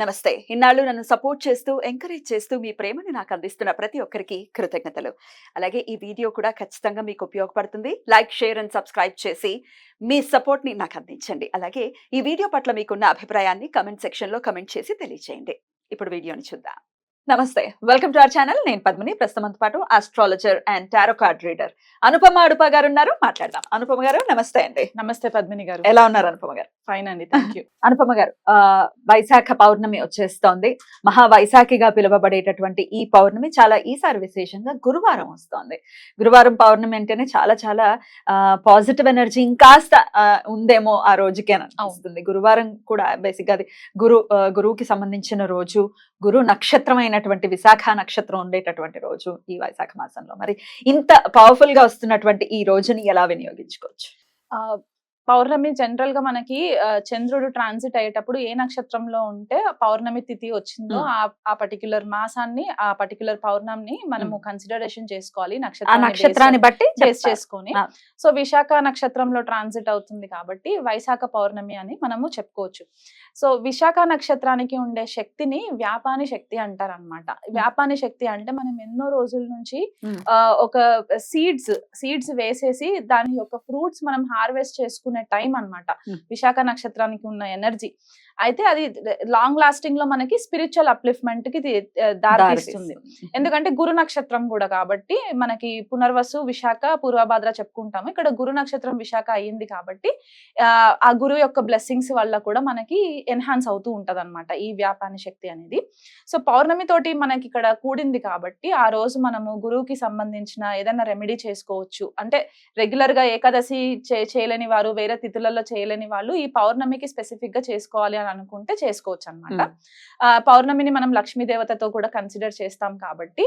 నమస్తే. ఇన్నాళ్ళు నన్ను సపోర్ట్ చేస్తూ, ఎంకరేజ్ చేస్తూ మీ ప్రేమని నాకు అందిస్తున్న ప్రతి ఒక్కరికి కృతజ్ఞతలు. అలాగే ఈ వీడియో కూడా ఖచ్చితంగా మీకు ఉపయోగపడుతుంది. లైక్, షేర్ అండ్ సబ్స్క్రైబ్ చేసి మీ సపోర్ట్‌ని నాకు అందించండి. అలాగే ఈ వీడియో పట్ల మీకున్న అభిప్రాయాన్ని కామెంట్ సెక్షన్‌లో కామెంట్ చేసి తెలియజేయండి. ఇప్పుడు వీడియోని చూద్దాం. నమస్తే. Welcome to our channel. నేను పద్మిని. ప్రస్తుతంతో పాటు astrologer and tarot card reader Anupama Adupa గారు ఉన్నారు. మాట్లాడదాం. అనుపమ గారు నమస్తే అండి. నమస్తే పద్మిని గారు. ఎలా ఉన్నారు అనుపమ గారు? ఫైన్ అండి, థ్యాంక్ యూ. అనుపమ గారు, వైశాఖ పౌర్ణమి వచ్చేస్తోంది. మహా వైశాఖిగా పిలువబడేటటువంటి ఈ పౌర్ణమి చాలా ఈసారి విశేషంగా గురువారం వస్తోంది. గురువారం పౌర్ణమి అంటేనే చాలా చాలా పాజిటివ్ ఎనర్జీ ఇంకాస్త ఉందేమో ఆ రోజుకి అని అనిపిస్తుంది. గురువారం కూడా బేసిక్ గా అది గురువుకి సంబంధించిన రోజు, గురు నక్షత్రమైనటువంటి విశాఖ నక్షత్రం ఉండేటటువంటి రోజు ఈ వైశాఖ మాసంలో. మరి ఇంత పవర్ఫుల్ గా వస్తున్నటువంటి ఈ రోజుని ఎలా వినియోగించుకోవచ్చు? పౌర్ణమి జనరల్ గా మనకి చంద్రుడు ట్రాన్సిట్ అయ్యేటప్పుడు ఏ నక్షత్రంలో ఉంటే పౌర్ణమి తిథి వచ్చిందో ఆ పర్టిక్యులర్ మాసాన్ని, ఆ పర్టిక్యులర్ పౌర్ణమిని మనము కన్సిడరేషన్ చేసుకోవాలి నక్షత్రాన్ని బట్టి చేసుకొని. సో విశాఖ నక్షత్రంలో ట్రాన్సిట్ అవుతుంది కాబట్టి వైశాఖ పౌర్ణమి అని మనము చెప్పుకోవచ్చు. సో విశాఖ నక్షత్రానికి ఉండే శక్తిని వ్యాపాని శక్తి అంటారు అనమాట. వ్యాపాని శక్తి అంటే మనం ఎన్నో రోజుల నుంచి ఒక సీడ్స్ వేసేసి దాని యొక్క ఫ్రూట్స్ మనం హార్వెస్ట్ చేసుకునే టైం అన్నమాట విశాఖ నక్షత్రానికి ఉన్న ఎనర్జీ. అయితే అది లాంగ్ లాస్టింగ్ లో మనకి స్పిరిచువల్ అప్లిఫ్ట్మెంట్ కి దారితీస్తుంది. ఎందుకంటే గురు నక్షత్రం కూడా కాబట్టి మనకి పునర్వసు, విశాఖ, పూర్వభాద్ర చెప్పుకుంటాము. ఇక్కడ గురు నక్షత్రం విశాఖ అయ్యింది కాబట్టి ఆ గురువు యొక్క బ్లెస్సింగ్స్ వల్ల కూడా మనకి ఎన్హాన్స్ అవుతూ ఉంటది అనమాట ఈ వ్యాపాని శక్తి అనేది. సో పౌర్ణమి తోటి మనకి ఇక్కడ కూడింది కాబట్టి ఆ రోజు మనము గురువుకి సంబంధించిన ఏదైనా రెమెడీ చేసుకోవచ్చు. అంటే రెగ్యులర్ గా ఏకాదశి చేయలేని వారు, వేరే తిథులలో చేయలేని వాళ్ళు ఈ పౌర్ణమికి స్పెసిఫిక్ గా చేసుకోవాలి అని అనుకుంటే చేసుకోవచ్చు అనమాట. పౌర్ణమిని మనం లక్ష్మీ దేవతతో కూడా కన్సిడర్ చేస్తాం కాబట్టి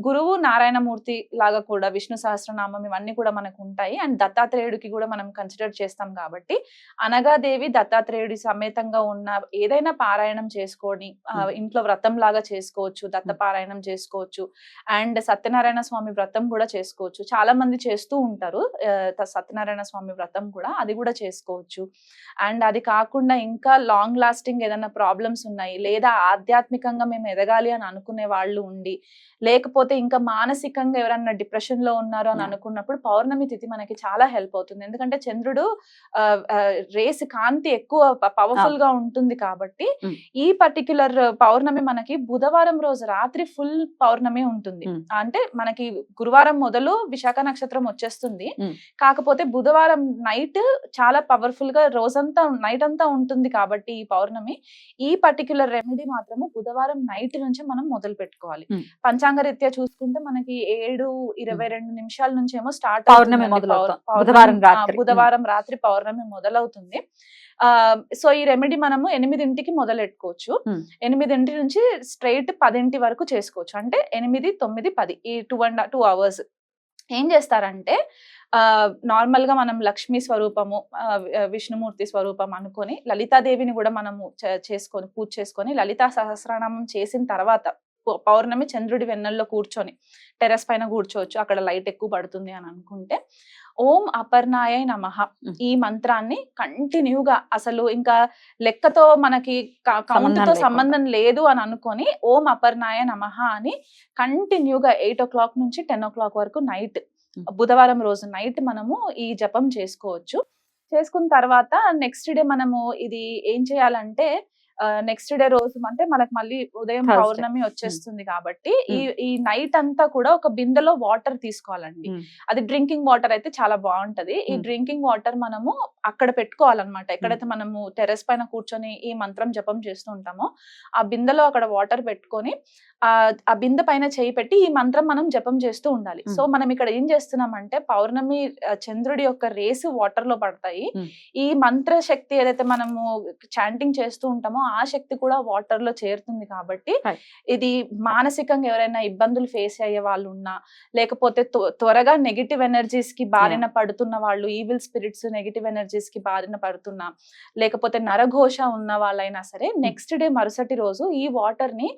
గురువు నారాయణమూర్తి లాగా కూడా విష్ణు సహస్రనామం ఇవన్నీ కూడా మనకు ఉంటాయి. అండ్ దత్తాత్రేయుడికి కూడా మనం కన్సిడర్ చేస్తాం కాబట్టి అనగాదేవి దత్తాత్రేయుడి సమేతంగా ఉన్న ఏదైనా పారాయణం చేసుకొని ఇంట్లో వ్రతం లాగా చేసుకోవచ్చు, దత్త పారాయణం చేసుకోవచ్చు. అండ్ సత్యనారాయణ స్వామి వ్రతం కూడా చేసుకోవచ్చు. చాలా మంది చేస్తూ ఉంటారు సత్యనారాయణ స్వామి వ్రతం కూడా, అది కూడా చేసుకోవచ్చు. అండ్ అది కాకుండా ఇంకా లాంగ్ లాస్టింగ్ ఏదైనా ప్రాబ్లమ్స్ ఉన్నాయి, లేదా ఆధ్యాత్మికంగా మేము ఎదగాలి అని అనుకునే వాళ్ళు ఉండి, లేకపోతే ఇంకా మానసికంగా ఎవరన్నా డిప్రెషన్ లో ఉన్నారు అని అనుకున్నప్పుడు పౌర్ణమి తిథి మనకి చాలా హెల్ప్ అవుతుంది. ఎందుకంటే చంద్రుడు రేస్ కాంతి ఎక్కువ పవర్ఫుల్ గా ఉంటుంది కాబట్టి ఈ పర్టిక్యులర్ పౌర్ణమి మనకి బుధవారం రోజు రాత్రి ఫుల్ పౌర్ణమి ఉంటుంది. అంటే మనకి గురువారం మొదలు విశాఖ నక్షత్రం వచ్చేస్తుంది, కాకపోతే బుధవారం నైట్ చాలా పవర్ఫుల్ గా రోజంతా నైట్ అంతా ఉంటుంది కాబట్టి ఈ పౌర్ణమి ఈ పర్టిక్యులర్ రెమెడీ మాత్రము బుధవారం నైట్ నుంచి మనం మొదలు పెట్టుకోవాలి. పంచాంగ రీత్యా చూసుకుంటే మనకి 7:22 నుంచి ఏమో స్టార్ట్ పౌర్ణమి బుధవారం రాత్రి పౌర్ణమి మొదలవుతుంది. సో ఈ రెమెడీ మనము 8 మొదలెట్టుకోవచ్చు. 8 నుంచి స్ట్రైట్ 10 వరకు చేసుకోవచ్చు. అంటే 8, 9, 10 ఈ 2 hours ఏం చేస్తారంటే నార్మల్ గా మనం లక్ష్మీ స్వరూపము, విష్ణుమూర్తి స్వరూపం అనుకొని లలితాదేవిని కూడా మనము చేసుకొని పూజ చేసుకొని లలితా సహస్రనామం చేసిన తర్వాత పౌర్ణమి చంద్రుడి వెన్నెల్లో కూర్చొని టెర్రస్ పైన కూర్చోవచ్చు, అక్కడ లైట్ ఎక్కువ పడుతుంది అని అనుకుంటే ఓం అపర్ణాయ నమః ఈ మంత్రాన్ని కంటిన్యూగా, అసలు ఇంకా లెక్కతో మనకి కౌంట్ తో సంబంధం లేదు అని అనుకొని ఓం అపర్ణాయ నమః అని కంటిన్యూగా 8 o'clock నుంచి 10 o'clock వరకు నైట్, బుధవారం రోజు నైట్ మనము ఈ జపం చేసుకోవచ్చు. చేసుకున్న తర్వాత నెక్స్ట్ డే మనము ఇది ఏం చేయాలంటే నెక్స్ట్ డే రోజు అంటే మనకు మళ్ళీ ఉదయం పౌర్ణమి వచ్చేస్తుంది కాబట్టి ఈ నైట్ అంతా కూడా ఒక బిందెలో వాటర్ తీసుకోవాలండి. అది డ్రింకింగ్ వాటర్ అయితే చాలా బాగుంటది. ఈ డ్రింకింగ్ వాటర్ మనము అక్కడ పెట్టుకోవాలన్నమాట. ఎక్కడైతే మనము టెర్రస్ పైన కూర్చొని ఈ మంత్రం జపం చేస్తూ ఉంటామో ఆ బిందెలో అక్కడ వాటర్ పెట్టుకొని ఆ బిందె పైన చేయి పెట్టి ఈ మంత్రం మనం జపం చేస్తూ ఉండాలి. సో మనం ఇక్కడ ఏం చేస్తున్నామంటే పౌర్ణమి చంద్రుడి యొక్క రేసు వాటర్ లో పడతాయి. ఈ మంత్ర శక్తి ఏదైతే మనము చాంటింగ్ చేస్తూ ఉంటామో ఆ శక్తి కూడా వాటర్ లో చేరుతుంది కాబట్టి ఇది మానసికంగా ఎవరైనా ఇబ్బందులు ఫేస్ అయ్యే వాళ్ళు ఉన్నా, లేకపోతే త్వరగా నెగిటివ్ ఎనర్జీస్ కి బారిన పడుతున్న వాళ్ళు, ఈవిల్ స్పిరిట్స్ నెగిటివ్ ఎనర్జీస్ కి బారిన పడుతున్నా, లేకపోతే నరఘోష ఉన్న వాళ్ళైనా సరే నెక్స్ట్ డే మరుసటి రోజు ఈ వాటర్ ని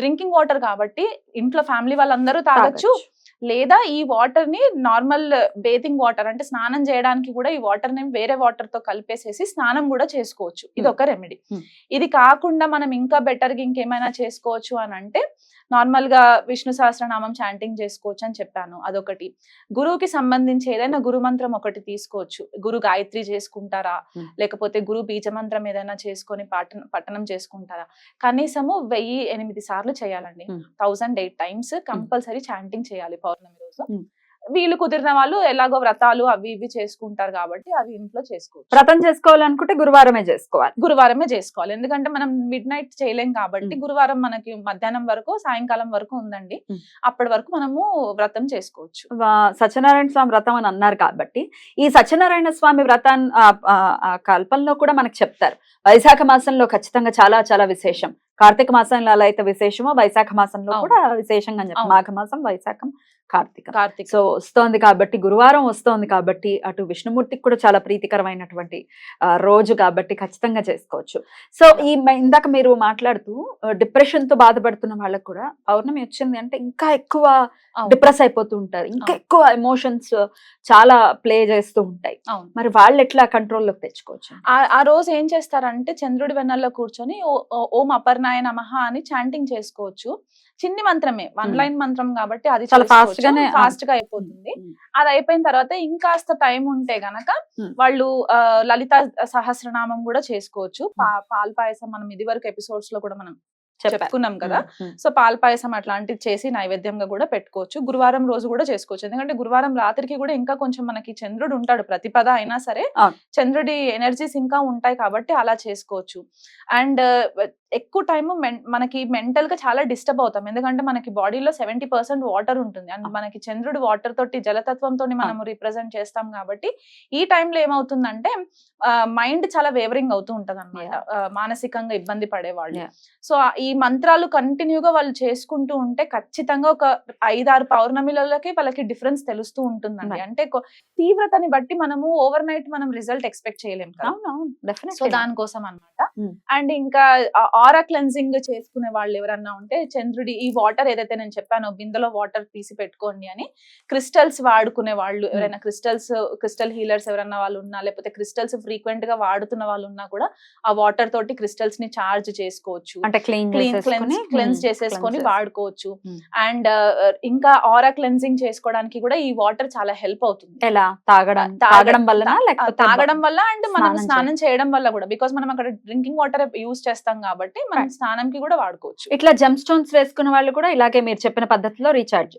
డ్రింకింగ్ వాటర్ కాబట్టి ఇంట్లో ఫ్యామిలీ వాళ్ళందరూ తాగొచ్చు, లేదా ఈ వాటర్ ని నార్మల్ బేతింగ్ వాటర్ అంటే స్నానం చేయడానికి కూడా ఈ వాటర్ ని వేరే వాటర్ తో కలిపేసేసి స్నానం కూడా చేసుకోవచ్చు. ఇది ఒక రెమెడీ. ఇది కాకుండా మనం ఇంకా బెటర్ గా ఇంకేమైనా చేసుకోవచ్చు అని అంటే నార్మల్ గా విష్ణు సహస్రనామం చాంటింగ్ చేసుకోవచ్చు అని చెప్పాను, అదొకటి. గురువుకి సంబంధించి ఏదైనా గురు మంత్రం ఒకటి తీసుకోవచ్చు. గురు గాయత్రి చేసుకుంటారా, లేకపోతే గురు బీజ మంత్రం ఏదైనా చేసుకొని పఠనం చేసుకుంటారా. కనీసము 1008 సార్లు చేయాలండి. 1008 టైమ్స్ కంపల్సరీ చాంటింగ్ చేయాలి పౌర్ణమి రోజు. వీళ్ళు కుదిరిన వాళ్ళు ఎలాగో వ్రతాలు అవి ఇవి చేసుకుంటారు కాబట్టి అవి ఇంట్లో చేసుకోవచ్చు. వ్రతం చేసుకోవాలనుకుంటే గురువారమే చేసుకోవాలి. ఎందుకంటే మనం మిడ్ నైట్ చేయలేం కాబట్టి గురువారం మనకి మధ్యాహ్నం వరకు సాయంకాలం వరకు ఉందండి, అప్పటి వరకు మనము వ్రతం చేసుకోవచ్చు. సత్యనారాయణ స్వామి వ్రతం అని అన్నారు కాబట్టి ఈ సత్యనారాయణ స్వామి వ్రతాన్ని కల్పంలో కూడా మనకు చెప్తారు వైశాఖ మాసంలో ఖచ్చితంగా చాలా చాలా విశేషం. కార్తీక మాసంలో అలా అయితే విశేషమో వైశాఖ మాసంలో కూడా విశేషంగా చెప్పారు. మాఘమాసం, వైశాఖం, కార్తీక. సో వస్తోంది కాబట్టి, గురువారం వస్తోంది కాబట్టి అటు విష్ణుమూర్తికి కూడా చాలా ప్రీతికరమైనటువంటి రోజు కాబట్టి ఖచ్చితంగా చేసుకోవచ్చు. సో ఇందాక మీరు మాట్లాడుతూ డిప్రెషన్ తో బాధపడుతున్న వాళ్ళకు కూడా పౌర్ణమి వచ్చింది అంటే ఇంకా ఎక్కువ డిప్రెస్ అయిపోతూ ఉంటారు, ఇంకా ఎక్కువ ఎమోషన్స్ చాలా ప్లే చేస్తూ ఉంటాయి. మరి వాళ్ళు ఎట్లా కంట్రోల్లోకి తెచ్చుకోవచ్చు? ఆ రోజు ఏం చేస్తారంటే చంద్రుడి వెన్నెల్లో కూర్చొని ఓం అపర్ణాయ నమః అని చాంటింగ్ చేసుకోవచ్చు. చిన్ని మంత్రమే, 1 లైన్ మంత్రం కాబట్టి అది చాలా ఫాస్ట్ గా అయిపోతుంది. అది అయిపోయిన తర్వాత ఇంకాస్త టైం ఉంటే గనక వాళ్ళు లలిత సహస్రనామం కూడా చేసుకోవచ్చు. పాల పాయసం మనం ఇది వరకు ఎపిసోడ్స్ లో కూడా మనం చెప్పుకున్నాం కదా. సో పాల పాయసం అట్లాంటిది చేసి నైవేద్యంగా కూడా పెట్టుకోవచ్చు. గురువారం రోజు కూడా చేసుకోవచ్చు. ఎందుకంటే గురువారం రాత్రికి కూడా ఇంకా కొంచెం మనకి చంద్రుడు ఉంటాడు, ప్రతిపద అయినా సరే చంద్రుడి ఎనర్జీస్ ఇంకా ఉంటాయి కాబట్టి అలా చేసుకోవచ్చు. అండ్ ఎక్కువ టైం మనకి మెంటల్ గా చాలా డిస్టర్బ్ అవుతాం, ఎందుకంటే మనకి బాడీలో 70% వాటర్ ఉంటుంది. అండ్ మనకి చంద్రుడు వాటర్ తోటి జలతత్వంతో మనం రిప్రజెంట్ చేస్తాం కాబట్టి ఈ టైంలో ఏమవుతుందంటే మైండ్ చాలా వేవరింగ్ అవుతూ ఉంటది అనమాట, మానసికంగా ఇబ్బంది పడేవాళ్ళు. సో ఈ మంత్రాలు కంటిన్యూగా వాళ్ళు చేసుకుంటూ ఉంటే ఖచ్చితంగా ఒక 5-6 పౌర్ణమిలకి వాళ్ళకి డిఫరెన్స్ తెలుస్తూ ఉంటుందండి. అంటే తీవ్రతని బట్టి మనము ఓవర్ నైట్ మనం రిజల్ట్ ఎక్స్పెక్ట్ చేయలేము కదా. సో దానికోసం అన్నమాట. అండ్ ఇంకా ఆరా క్లెన్సింగ్ చేసుకునే వాళ్ళు ఎవరన్నా ఉంటే చంద్రుడి ఈ వాటర్ ఏదైతే నేను చెప్పానో బిందెలో వాటర్ తీసి పెట్టుకోండి అని, క్రిస్టల్స్ వాడుకునే వాళ్ళు ఎవరైనా క్రిస్టల్ హీలర్స్ ఎవరన్నా వాళ్ళు ఉన్నా, లేకపోతే క్రిస్టల్స్ ఫ్రీక్వెంట్ గా వాడుతున్న వాళ్ళు ఉన్నా కూడా ఆ వాటర్ తోటి క్రిస్టల్స్ ని చార్జ్ చేసుకోవచ్చు, అంటే క్లెన్స్ చేసేసుకొని వాడుకోవచ్చు. అండ్ ఇంకా ఆరా క్లెన్సింగ్ చేసుకోవడానికి కూడా ఈ వాటర్ చాలా హెల్ప్ అవుతుంది. ఎలా తాగడం వల్ల అండ్ మనం స్నానం చేయడం వల్ల కూడా, బికాస్ మనం అక్కడ డ్రింకింగ్ వాటర్ యూజ్ చేస్తాం కాబట్టి మనం స్నానంకి కూడా వాడుకోవచ్చు. ఇట్లా జెమ్ స్టోన్స్ వేసుకున్న వాళ్ళు కూడా ఇలాగే మీరు చెప్పిన పద్ధతిలో రీఛార్జ్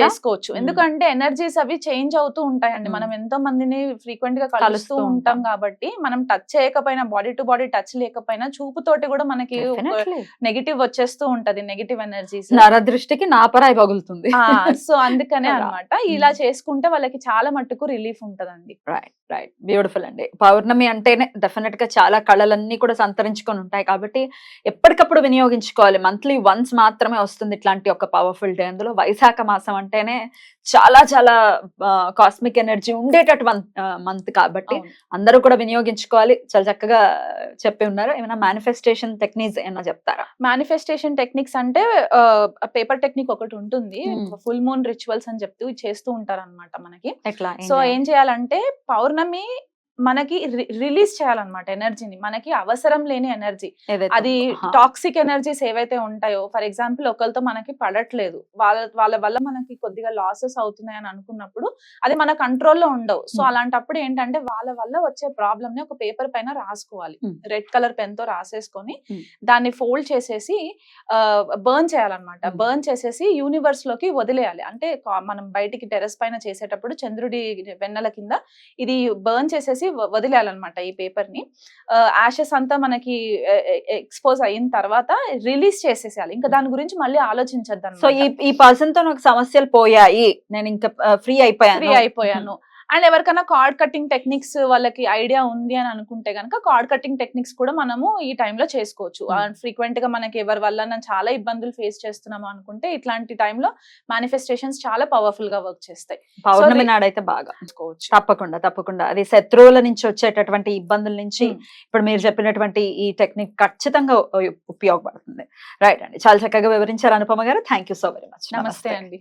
చేసుకోవచ్చు. ఎందుకంటే ఎనర్జీస్ అవి చేంజ్ అవుతూ ఉంటాయండి. మనం ఎంతో మందిని ఫ్రీక్వెంట్ గా కలుస్తూ ఉంటాం కాబట్టి మనం టచ్ చేయకపోయినా, బాడీ టు బాడీ టచ్ లేకపోయినా చూపుతోటి కూడా మనకి నెగిటివ్ వచ్చేస్తూ ఉంటది, నెగిటివ్ ఎనర్జీస్. నరదృష్టికి నాపరాయి పగులుతుంది. సో అందుకనే అన్నమాట ఇలా చేసుకుంటే వాళ్ళకి చాలా మట్టుకు రిలీఫ్ ఉంటదండి. రైట్, బ్యూటిఫుల్ అండి. పౌర్ణమి అంటేనే డెఫినెట్ గా చాలా కళలన్నీ కూడా సంతరించుకొని ఉంటాయి కాబట్టి ఎప్పటికప్పుడు వినియోగించుకోవాలి. మంత్లీ వన్స్ మాత్రమే వస్తుంది ఇట్లాంటి ఒక పవర్ఫుల్ డే. అందులో వైశాఖ మాసం అంటేనే చాలా చాలా కాస్మిక్ ఎనర్జీ ఉండేటటువంటి మంత్ కాబట్టి అందరూ కూడా వినియోగించుకోవాలి. చాలా చక్కగా చెప్పి ఉన్నారు. ఏమైనా మేనిఫెస్టేషన్ టెక్నిక్స్ ఏమైనా చెప్తారా? మేనిఫెస్టేషన్ టెక్నిక్స్ అంటే పేపర్ టెక్నిక్ ఒకటి ఉంటుంది, ఫుల్ మూన్ రిచువల్స్ అని చెప్తూ చేస్తూ ఉంటారు అనమాట మనకి. సో ఏం చేయాలంటే పౌర్ణమి మనకి రిలీజ్ చేయాలన్నమాట ఎనర్జీని, మనకి అవసరం లేని ఎనర్జీ, అది టాక్సిక్ ఎనర్జీస్ ఏవైతే ఉంటాయో. ఫర్ ఎగ్జాంపుల్ ఒకరితో మనకి పడట్లేదు, వాళ్ళ వల్ల మనకి కొద్దిగా లాసెస్ అవుతున్నాయి అని అనుకున్నప్పుడు అది మన కంట్రోల్లో ఉండవు. సో అలాంటప్పుడు ఏంటంటే వాళ్ళ వల్ల వచ్చే ప్రాబ్లమ్ ని ఒక పేపర్ పైన రాసుకోవాలి, రెడ్ కలర్ పెన్ తో రాసేసుకొని దాన్ని ఫోల్డ్ చేసేసి బర్న్ చేయాలన్నమాట. బర్న్ చేసేసి యూనివర్స్ లోకి వదిలేయాలి. అంటే మనం బయటికి టెర్రస్ పైన చేసేటప్పుడు చంద్రుడి వెన్నెల కింద ఇది బర్న్ చేసేసి వదిలేయాలన్నమాట ఈ పేపర్ ని. యాషెస్ అంతా మనకి ఎక్స్పోజ్ అయిన తర్వాత రిలీజ్ చేసేసేయాలి. ఇంకా దాని గురించి మళ్ళీ ఆలోచించద్దు. సో ఈ పర్సన్ తో నాకు సమస్యలు పోయాయి, నేను ఇంకా ఫ్రీ అయిపోయాను. అండ్ ఎవరికైనా కార్డ్ కటింగ్ టెక్నిక్స్ వాళ్ళకి ఐడియా ఉంది అని అనుకుంటే కనుక కార్డ్ కటింగ్ టెక్నిక్స్ కూడా మనము ఈ టైంలో చేసుకోవచ్చు. ఫ్రీక్వెంట్ గా మనకి ఎవరి వల్ల చాలా ఇబ్బందులు ఫేస్ చేస్తున్నాము అనుకుంటే ఇట్లాంటి టైంలో మేనిఫెస్టేషన్స్ చాలా పవర్ఫుల్ గా వర్క్ చేస్తాయి. పౌర్ణమి నాడైతే బాగా చేసుకోవచ్చు. తప్పకుండా అది శత్రువుల నుంచి వచ్చేటటువంటి ఇబ్బందుల నుంచి ఇప్పుడు మీరు చెప్పినటువంటి ఈ టెక్నిక్ ఖచ్చితంగా ఉపయోగపడుతుంది. రైట్ అండి, చాలా చక్కగా వివరించారు అనుపమ గారు. Thank you so very much. నమస్తే అండి.